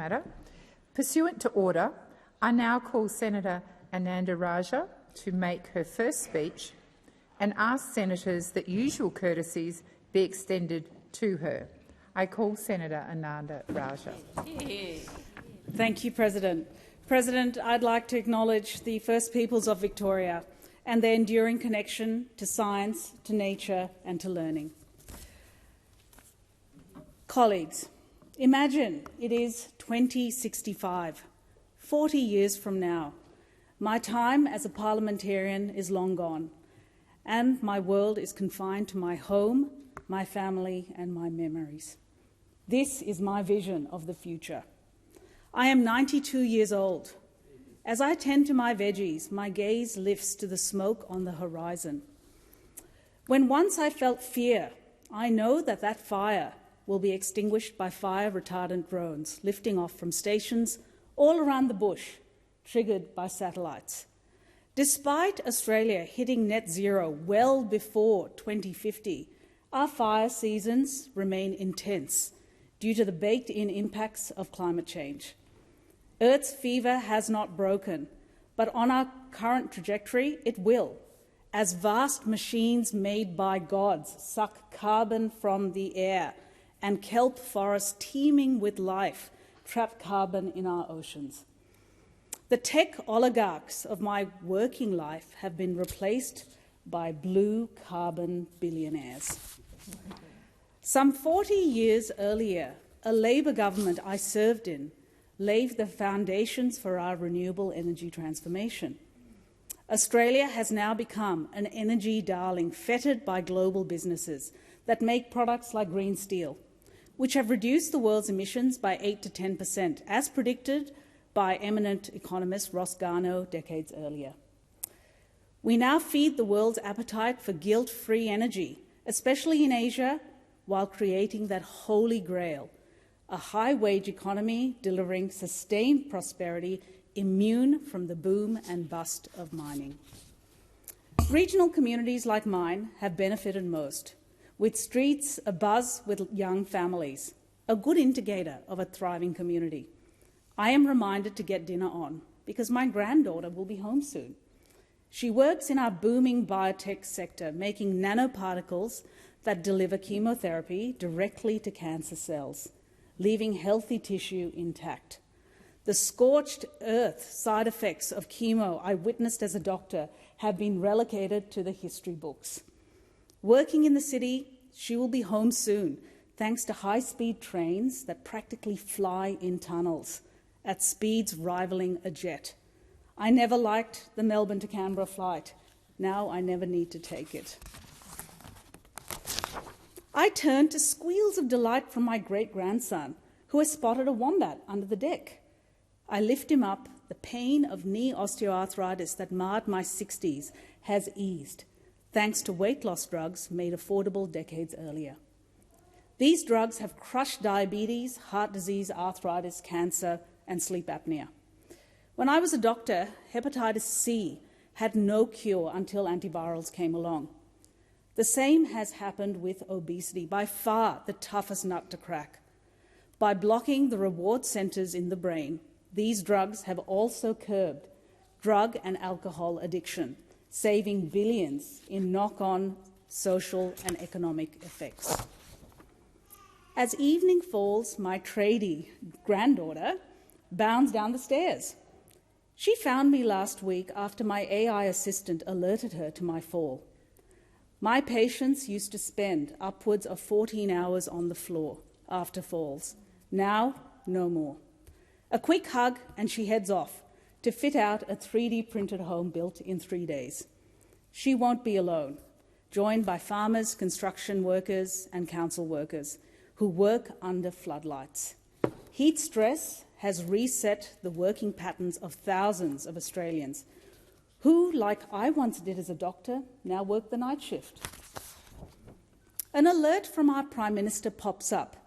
matter. Pursuant to order, I now call Senator Ananda-Rajah to make her first speech and ask senators that usual courtesies be extended to her. I call Senator Ananda-Rajah. Thank you, President. President, I'd like to acknowledge the First Peoples of Victoria and their enduring connection to science, to nature and to learning. Colleagues, imagine it is 2065, 40 years from now. My time as a parliamentarian is long gone, and my world is confined to my home, my family and my memories. This is my vision of the future. I am 92 years old. As I tend to my veggies, my gaze lifts to the smoke on the horizon. When once I felt fear, I know that that fire will be extinguished by fire-retardant drones lifting off from stations all around the bush, triggered by satellites. Despite Australia hitting net zero well before 2050, our fire seasons remain intense due to the baked-in impacts of climate change. Earth's fever has not broken, but on our current trajectory, it will, as vast machines made by gods suck carbon from the air and kelp forests teeming with life trap carbon in our oceans. The tech oligarchs of my working life have been replaced by blue carbon billionaires. Some 40 years earlier, a Labor government I served in laid the foundations for our renewable energy transformation. Australia has now become an energy darling fettered by global businesses that make products like green steel, which have reduced the world's emissions by 8 to 10%, as predicted by eminent economist Ross Garnaut decades earlier. We now feed the world's appetite for guilt-free energy, especially in Asia, while creating that holy grail, a high-wage economy delivering sustained prosperity immune from the boom and bust of mining. Regional communities like mine have benefited most, with streets abuzz with young families, a good indicator of a thriving community. I am reminded to get dinner on because my granddaughter will be home soon. She works in our booming biotech sector, making nanoparticles that deliver chemotherapy directly to cancer cells, leaving healthy tissue intact. The scorched earth side effects of chemo I witnessed as a doctor have been relegated to the history books. Working in the city, she will be home soon, thanks to high-speed trains that practically fly in tunnels at speeds rivaling a jet. I never liked the Melbourne to Canberra flight. Now I never need to take it. I turn to squeals of delight from my great-grandson, who has spotted a wombat under the deck. I lift him up. The pain of knee osteoarthritis that marred my 60s has eased, thanks to weight loss drugs made affordable decades earlier. These drugs have crushed diabetes, heart disease, arthritis, cancer, and sleep apnea. When I was a doctor, hepatitis C had no cure until antivirals came along. The same has happened with obesity, by far the toughest nut to crack. By blocking the reward centres in the brain, these drugs have also curbed drug and alcohol addiction, saving billions in knock-on social and economic effects. As evening falls, my tradie granddaughter bounds down the stairs. She found me last week after my AI assistant alerted her to my fall. My patients used to spend upwards of 14 hours on the floor after falls. Now, no more. A quick hug and she heads off to fit out a 3D printed home built in 3 days. She won't be alone, joined by farmers, construction workers and council workers who work under floodlights. Heat stress has reset the working patterns of thousands of Australians who, like I once did as a doctor, now work the night shift. An alert from our Prime Minister pops up.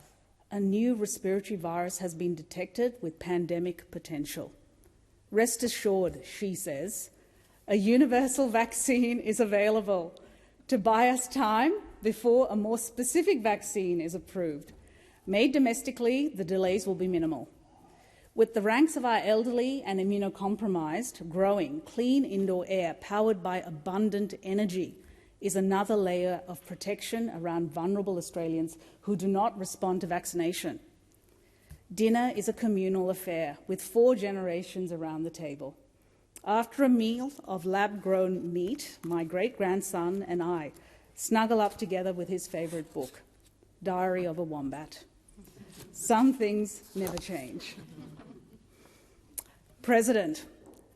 A new respiratory virus has been detected with pandemic potential. Rest assured, she says, a universal vaccine is available to buy us time before a more specific vaccine is approved. Made domestically, the delays will be minimal. With the ranks of our elderly and immunocompromised growing, clean indoor air powered by abundant energy is another layer of protection around vulnerable Australians who do not respond to vaccination. Dinner is a communal affair with 4 generations around the table. After a meal of lab-grown meat, my great-grandson and I snuggle up together with his favourite book, Diary of a Wombat. Some things never change. President,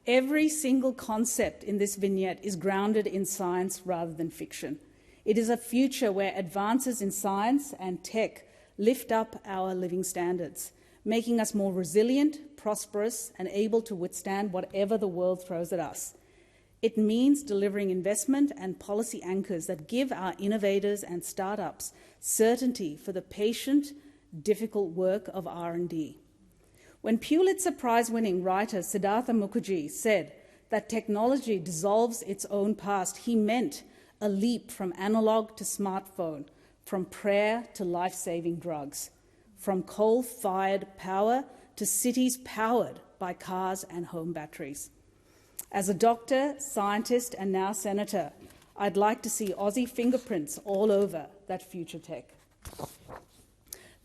every single concept in this vignette is grounded in science rather than fiction. It is a future where advances in science and tech lift up our living standards, making us more resilient, prosperous, and able to withstand whatever the world throws at us. It means delivering investment and policy anchors that give our innovators and startups certainty for the patient, difficult work of R&D. When Pulitzer Prize-winning writer Siddhartha Mukherjee said that technology dissolves its own past, he meant a leap from analog to smartphone, from prayer to life-saving drugs, from coal-fired power to cities powered by cars and home batteries. As a doctor, scientist, and now senator, I'd like to see Aussie fingerprints all over that future tech.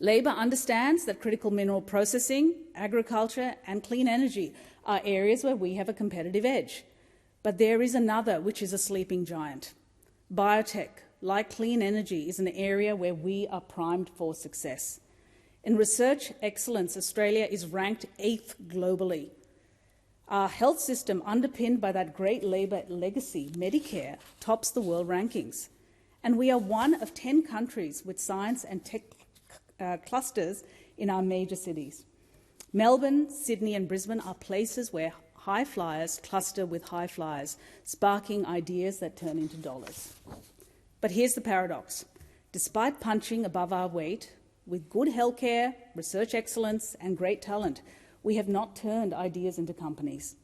Labor understands that critical mineral processing, agriculture, and clean energy are areas where we have a competitive edge. But there is another which is a sleeping giant. Biotech, like clean energy, is an area where we are primed for success. In research excellence, Australia is ranked 8th globally. Our health system, underpinned by that great Labor legacy, Medicare, tops the world rankings. And we are one of 10 countries with science and tech clusters in our major cities. Melbourne, Sydney and Brisbane are places where high flyers cluster with high flyers, sparking ideas that turn into dollars. But here's the paradox. Despite punching above our weight, with good healthcare, research excellence and great talent, we have not turned ideas into companies.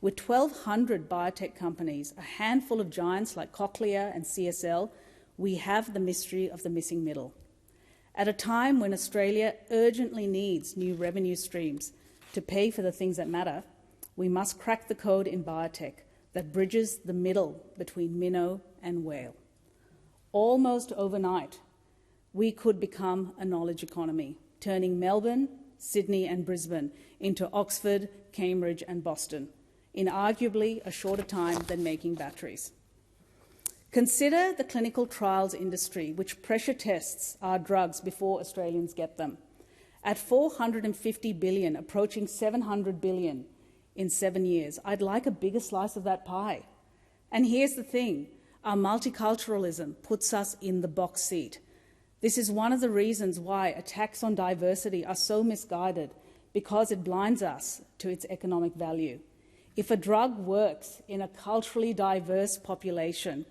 With 1,200 biotech companies, a handful of giants like Cochlear and CSL, we have the mystery of the missing middle. At a time when Australia urgently needs new revenue streams to pay for the things that matter, we must crack the code in biotech that bridges the middle between minnow and whale. Almost overnight, we could become a knowledge economy, turning Melbourne, Sydney and Brisbane into Oxford, Cambridge and Boston, in arguably a shorter time than making batteries. Consider the clinical trials industry, which pressure tests our drugs before Australians get them. At $450 billion, approaching $700 billion in 7 years, I'd like a bigger slice of that pie. And here's the thing, our multiculturalism puts us in the box seat. This is one of the reasons why attacks on diversity are so misguided, because it blinds us to its economic value. If a drug works in a culturally diverse population,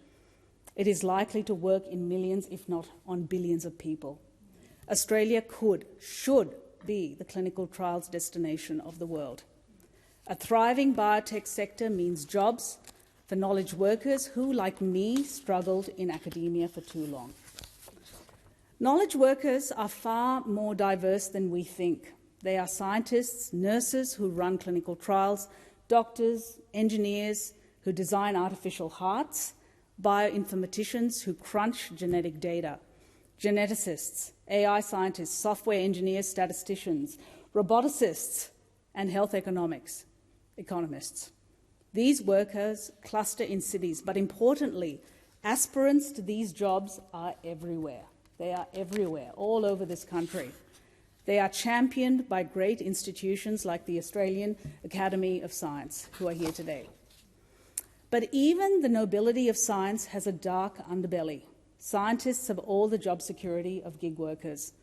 it is likely to work in millions, if not on billions of people. Australia should be the clinical trials destination of the world. A thriving biotech sector means jobs for knowledge workers who, like me, struggled in academia for too long. Knowledge workers are far more diverse than we think. They are scientists, nurses who run clinical trials, doctors, engineers who design artificial hearts, bioinformaticians who crunch genetic data, geneticists, AI scientists, software engineers, statisticians, roboticists, and health economists. These workers cluster in cities, but importantly, aspirants to these jobs are everywhere. They are everywhere, all over this country. They are championed by great institutions like the Australian Academy of Science, who are here today. But even the nobility of science has a dark underbelly. Scientists have all the job security of gig workers.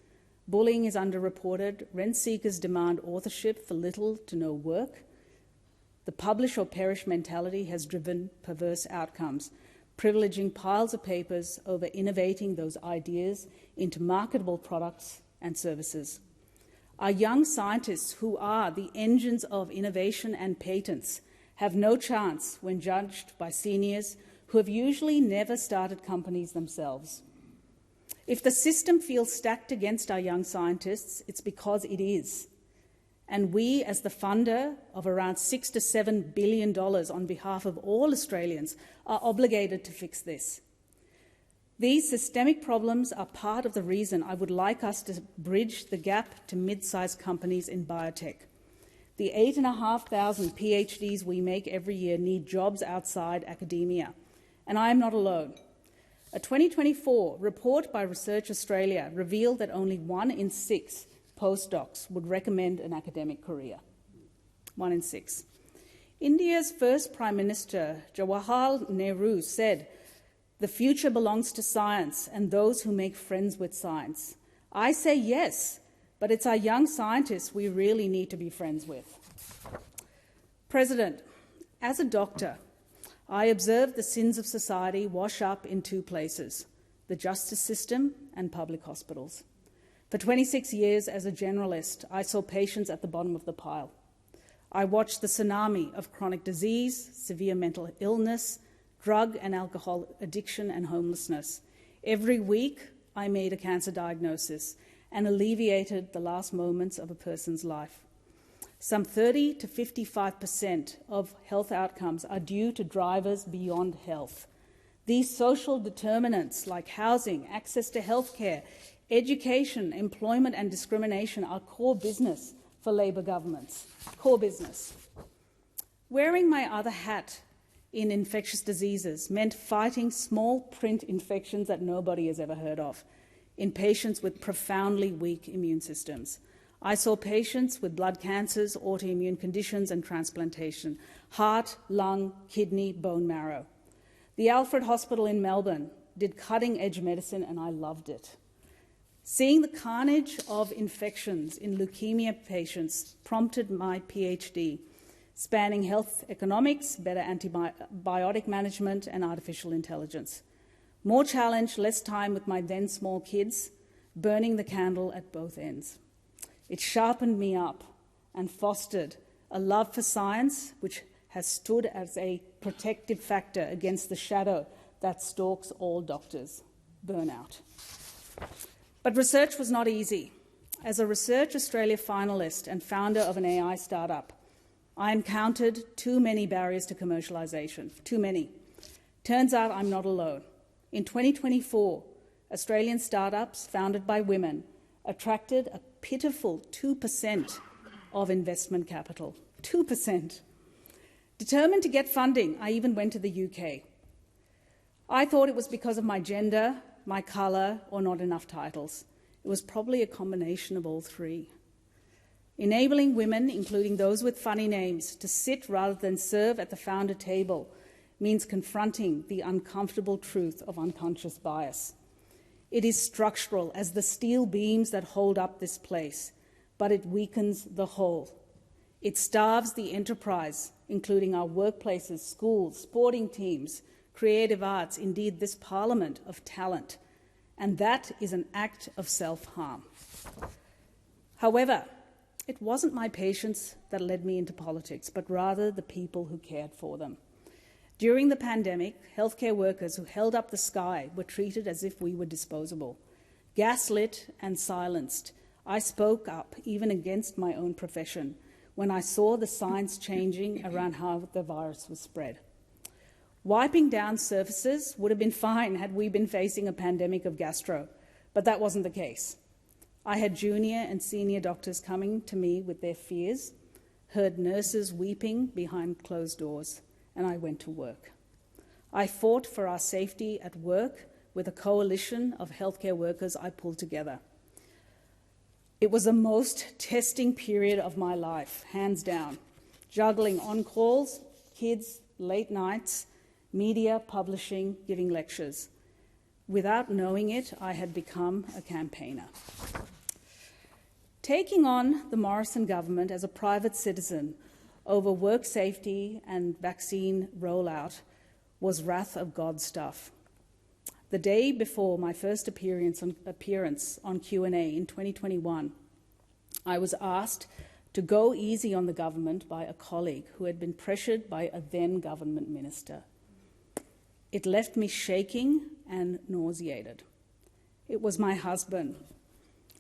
Bullying is underreported. Rent seekers demand authorship for little to no work. The publish or perish mentality has driven perverse outcomes, privileging piles of papers over innovating those ideas into marketable products and services. Our young scientists, who are the engines of innovation and patents, have no chance when judged by seniors who have usually never started companies themselves. If the system feels stacked against our young scientists, it's because it is. and we, as the funder of around $6 to $7 billion on behalf of all Australians, are obligated to fix this. These systemic problems are part of the reason I would like us to bridge the gap to mid-sized companies in biotech. The 8,500 PhDs we make every year need jobs outside academia, and I am not alone. A 2024 report by Research Australia revealed that only 1 in 6 postdocs would recommend an academic career. 1 in 6. India's first Prime Minister, Jawaharlal Nehru, said, "The future belongs to science and those who make friends with science." I say yes, but it's our young scientists we really need to be friends with. President, as a doctor, I observed the sins of society wash up in 2 places, the justice system and public hospitals. For 26 years as a generalist, I saw patients at the bottom of the pile. I watched the tsunami of chronic disease, severe mental illness, drug and alcohol addiction and homelessness. Every week, I made a cancer diagnosis and alleviated the last moments of a person's life. Some 30 to 55% of health outcomes are due to drivers beyond health. These social determinants like housing, access to healthcare, education, employment and discrimination are core business for Labor governments. Core business. Wearing my other hat in infectious diseases meant fighting small print infections that nobody has ever heard of in patients with profoundly weak immune systems. I saw patients with blood cancers, autoimmune conditions and transplantation, heart, lung, kidney, bone marrow. The Alfred Hospital in Melbourne did cutting-edge medicine and I loved it. Seeing the carnage of infections in leukemia patients prompted my PhD, spanning health economics, better antibiotic management and artificial intelligence. More challenge, less time with my then small kids, burning the candle at both ends. It sharpened me up and fostered a love for science which has stood as a protective factor against the shadow that stalks all doctors, burnout. But research was not easy. As a Research Australia finalist and founder of an AI startup, I encountered too many barriers to commercialisation, too many. Turns out I'm not alone. In 2024, Australian startups founded by women attracted a pitiful 2% of investment capital. 2%. Determined to get funding, I even went to the UK. I thought it was because of my gender, my colour, or not enough titles. It was probably a combination of all 3. Enabling women, including those with funny names, to sit rather than serve at the founder table means confronting the uncomfortable truth of unconscious bias. It is structural as the steel beams that hold up this place, but it weakens the whole. It starves the enterprise, including our workplaces, schools, sporting teams, creative arts, indeed this parliament, of talent. And that is an act of self-harm. However, it wasn't my patients that led me into politics, but rather the people who cared for them. During the pandemic, healthcare workers who held up the sky were treated as if we were disposable. Gaslit and silenced, I spoke up, even against my own profession, when I saw the science changing around how the virus was spread. Wiping down surfaces would have been fine had we been facing a pandemic of gastro, but that wasn't the case. I had junior and senior doctors coming to me with their fears, heard nurses weeping behind closed doors, and I went to work. I fought for our safety at work with a coalition of healthcare workers I pulled together. It was the most testing period of my life, hands down, juggling on-calls, kids, late nights, media, publishing, giving lectures. Without knowing it, I had become a campaigner. Taking on the Morrison government as a private citizen over work safety and vaccine rollout was wrath of God stuff. The day before my first appearance on Q&A in 2021, I was asked to go easy on the government by a colleague who had been pressured by a then government minister. It left me shaking and nauseated. It was my husband,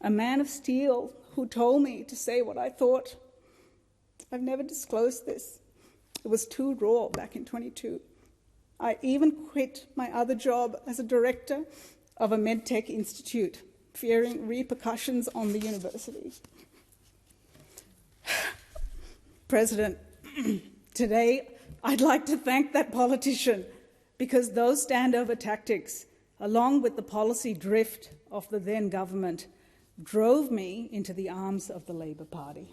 a man of steel, who told me to say what I thought. I've never disclosed this. It was too raw back in 22. I even quit my other job as a director of a medtech institute, fearing repercussions on the university. President, today I'd like to thank that politician, because those standover tactics, along with the policy drift of the then government, drove me into the arms of the Labor Party.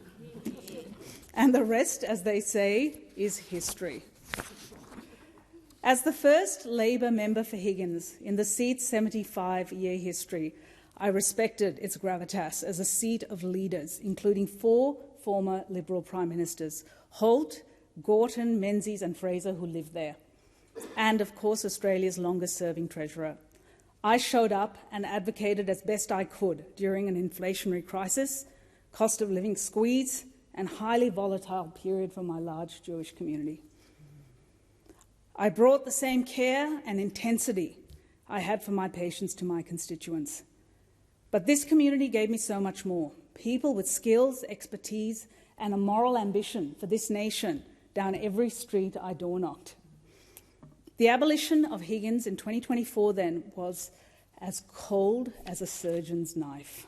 And the rest, as they say, is history. As the first Labor member for Higgins in the seat's 75-year history, I respected its gravitas as a seat of leaders, including 4 former Liberal Prime Ministers, Holt, Gorton, Menzies and Fraser, who lived there, and, of course, Australia's longest-serving Treasurer. I showed up and advocated as best I could during an inflationary crisis, cost of living squeeze, and highly volatile period for my large Jewish community. I brought the same care and intensity I had for my patients to my constituents. But this community gave me so much more. People with skills, expertise, and a moral ambition for this nation down every street I door-knocked. The abolition of Higgins in 2024 then was as cold as a surgeon's knife.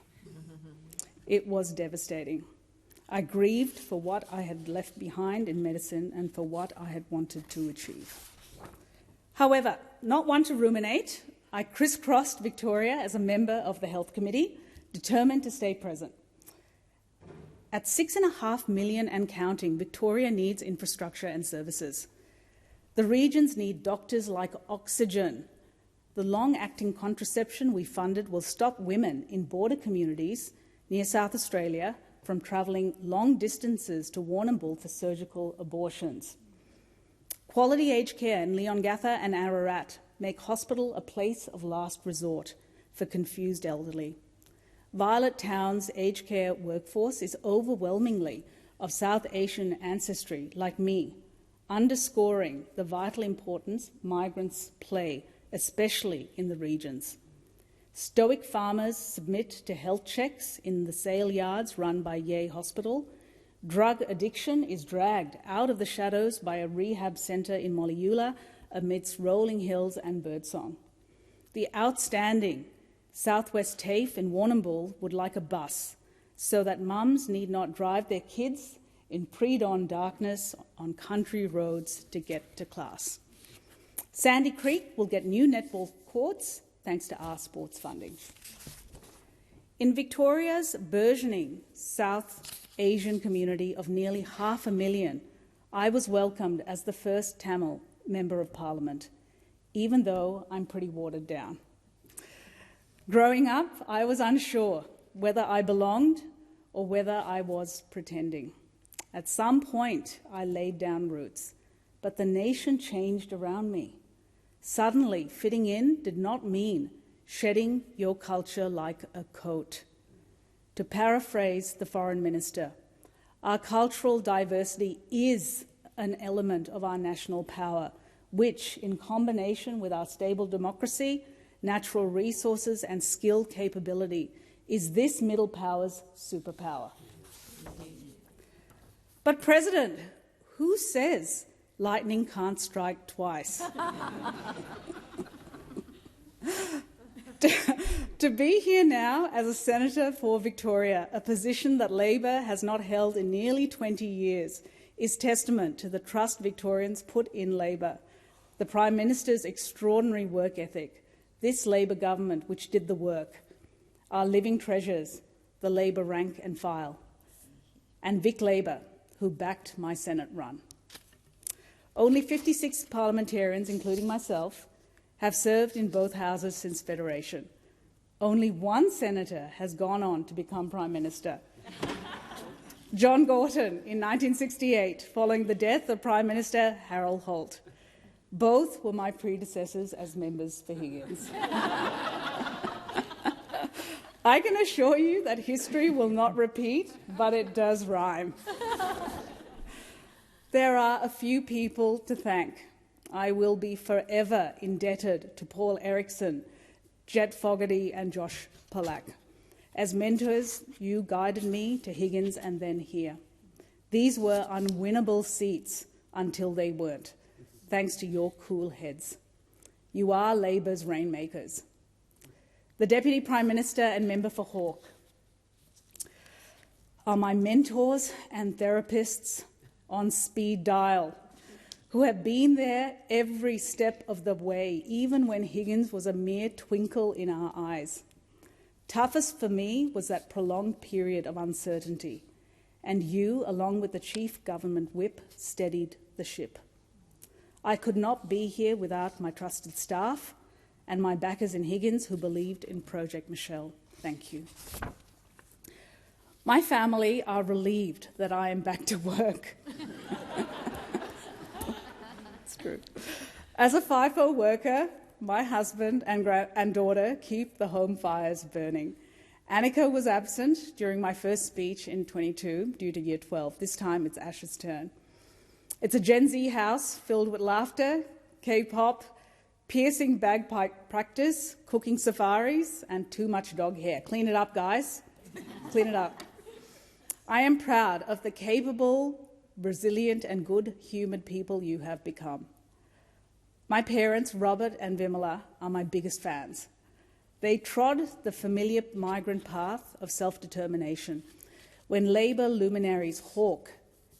It was devastating. I grieved for what I had left behind in medicine and for what I had wanted to achieve. However, not one to ruminate, I crisscrossed Victoria as a member of the Health Committee, determined to stay present. At 6.5 million and counting, Victoria needs infrastructure and services. The regions need doctors like oxygen. The long-acting contraception we funded will stop women in border communities near South Australia from travelling long distances to Warrnambool for surgical abortions. Quality aged care in Leongatha and Ararat make hospital a place of last resort for confused elderly. Violet Town's aged care workforce is overwhelmingly of South Asian ancestry, like me, underscoring the vital importance migrants play, especially in the regions. Stoic farmers submit to health checks in the sale yards run by Yea Hospital. Drug addiction is dragged out of the shadows by a rehab centre in Molyula amidst rolling hills and birdsong. The outstanding Southwest TAFE in Warrnambool would like a bus so that mums need not drive their kids in pre-dawn darkness on country roads to get to class. Sandy Creek will get new netball courts thanks to our sports funding. In Victoria's burgeoning South Asian community of nearly 500,000, I was welcomed as the first Tamil Member of Parliament, even though I'm pretty watered down. Growing up, I was unsure whether I belonged or whether I was pretending. At some point, I laid down roots, but the nation changed around me. Suddenly, fitting in did not mean shedding your culture like a coat. To paraphrase the Foreign Minister, our cultural diversity is an element of our national power, which, in combination with our stable democracy, natural resources and skill capability, is this middle power's superpower. But, President, who says lightning can't strike twice? To be here now as a senator for Victoria, a position that Labor has not held in nearly 20 years, is testament to the trust Victorians put in Labor, the Prime Minister's extraordinary work ethic, this Labor government which did the work, our living treasures, the Labor rank and file, and Vic Labor, who backed my Senate run. Only 56 parliamentarians, including myself, have served in both houses since Federation. Only one senator has gone on to become Prime Minister. John Gorton in 1968, following the death of Prime Minister Harold Holt. Both were my predecessors as members for Higgins. I can assure you that history will not repeat, but it does rhyme. There are a few people to thank. I will be forever indebted to Paul Erickson, Jet Fogarty and Josh Pollack. As mentors, you guided me to Higgins and then here. These were unwinnable seats until they weren't, thanks to your cool heads. You are Labor's rainmakers. The Deputy Prime Minister and Member for Hawke are my mentors and therapists on speed dial, who have been there every step of the way, even when Higgins was a mere twinkle in our eyes. Toughest for me was that prolonged period of uncertainty, and you, along with the Chief Government Whip, steadied the ship. I could not be here without my trusted staff and my backers in Higgins who believed in Project Michelle. Thank you. My family are relieved that I am back to work. It's true. As a FIFO worker, my husband and daughter keep the home fires burning. Annika was absent during my first speech in 22 due to Year 12. This time it's Ash's turn. It's a Gen Z house filled with laughter, K-pop, piercing bagpipe practice, cooking safaris, and too much dog hair. Clean it up, guys. Clean it up. I am proud of the capable, resilient, and good-humoured people you have become. My parents, Robert and Vimala, are my biggest fans. They trod the familiar migrant path of self-determination when Labor luminaries Hawke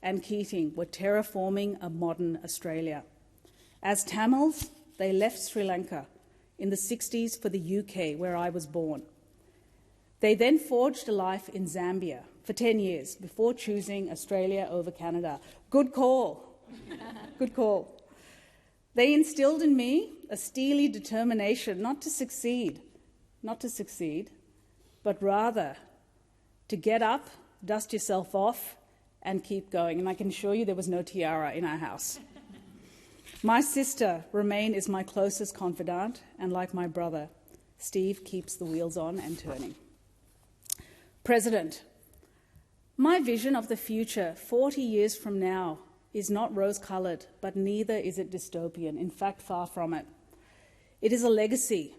and Keating were terraforming a modern Australia. As Tamils, they left Sri Lanka in the 60s for the UK, where I was born. They then forged a life in Zambia for 10 years before choosing Australia over Canada. Good call. Good call. They instilled in me a steely determination not to succeed, but rather to get up, dust yourself off, and keep going. And I can assure you there was no tiara in our house. My sister, Romaine, is my closest confidant, and like my brother, Steve keeps the wheels on and turning. President, my vision of the future 40 years from now is not rose-coloured, but neither is it dystopian. In fact, far from it. It is a legacy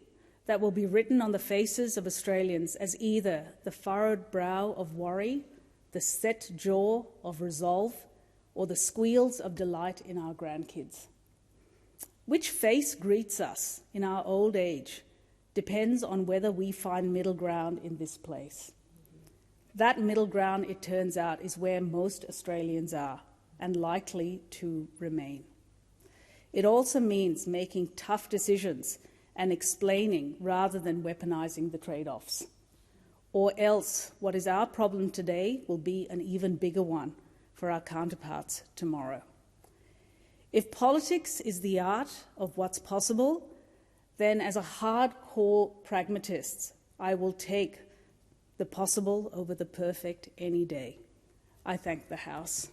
that will be written on the faces of Australians as either the furrowed brow of worry, the set jaw of resolve, or the squeals of delight in our grandkids. Which face greets us in our old age depends on whether we find middle ground in this place. That middle ground, it turns out, is where most Australians are and likely to remain. It also means making tough decisions and explaining rather than weaponising the trade-offs. Or else what is our problem today will be an even bigger one for our counterparts tomorrow. If politics is the art of what's possible, then as a hardcore pragmatist, I will take the possible over the perfect any day. I thank the House.